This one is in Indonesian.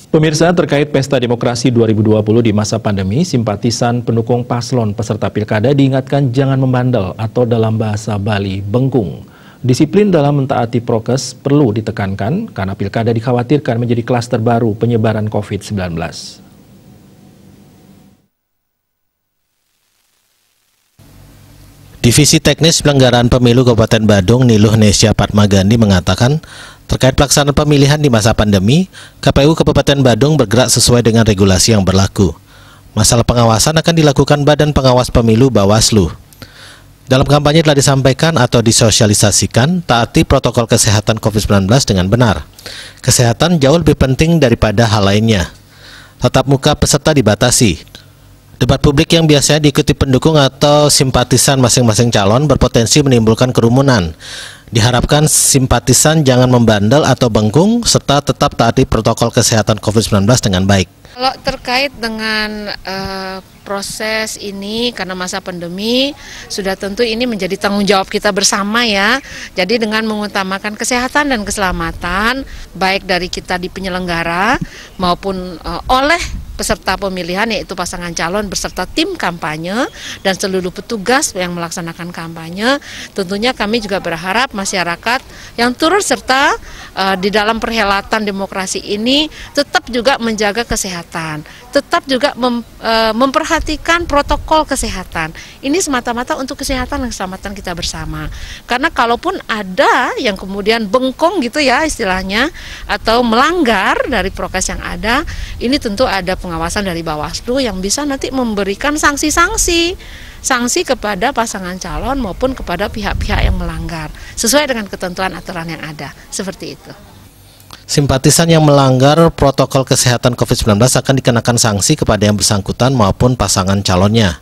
Pemirsa, terkait Pesta Demokrasi 2020 di masa pandemi, simpatisan pendukung paslon peserta pilkada diingatkan jangan membandel atau dalam bahasa Bali, bengkung. Disiplin dalam mentaati prokes perlu ditekankan karena pilkada dikhawatirkan menjadi klaster baru penyebaran COVID-19. Divisi Teknis Penyelenggaraan Pemilu Kabupaten Badung, Niluh Nesya Padmagandhi mengatakan, terkait pelaksanaan pemilihan di masa pandemi, KPU Kabupaten Badung bergerak sesuai dengan regulasi yang berlaku. Masalah pengawasan akan dilakukan Badan Pengawas Pemilu Bawaslu. Dalam kampanye telah disampaikan atau disosialisasikan, taati protokol kesehatan COVID-19 dengan benar. Kesehatan jauh lebih penting daripada hal lainnya. Tatap muka peserta dibatasi. Debat publik yang biasanya diikuti pendukung atau simpatisan masing-masing calon berpotensi menimbulkan kerumunan. Diharapkan simpatisan jangan membandel atau bengkung, serta tetap taati protokol kesehatan COVID-19 dengan baik. Kalau terkait dengan proses ini karena masa pandemi, sudah tentu ini menjadi tanggung jawab kita bersama ya. Jadi dengan mengutamakan kesehatan dan keselamatan, baik dari kita di penyelenggara maupun oleh peserta pemilihan, yaitu pasangan calon beserta tim kampanye dan seluruh petugas yang melaksanakan kampanye. Tentunya kami juga berharap masyarakat yang turut serta di dalam perhelatan demokrasi ini tetap juga menjaga kesehatan, tetap juga memperhatikan protokol kesehatan. Ini semata-mata untuk kesehatan dan keselamatan kita bersama. Karena kalaupun ada yang kemudian bengkong gitu ya istilahnya, atau melanggar dari prokes yang ada, ini tentu ada pengawasan dari Bawaslu yang bisa nanti memberikan sanksi kepada pasangan calon maupun kepada pihak-pihak yang melanggar sesuai dengan ketentuan aturan yang ada, seperti itu. Simpatisan yang melanggar protokol kesehatan COVID-19 akan dikenakan sanksi kepada yang bersangkutan maupun pasangan calonnya.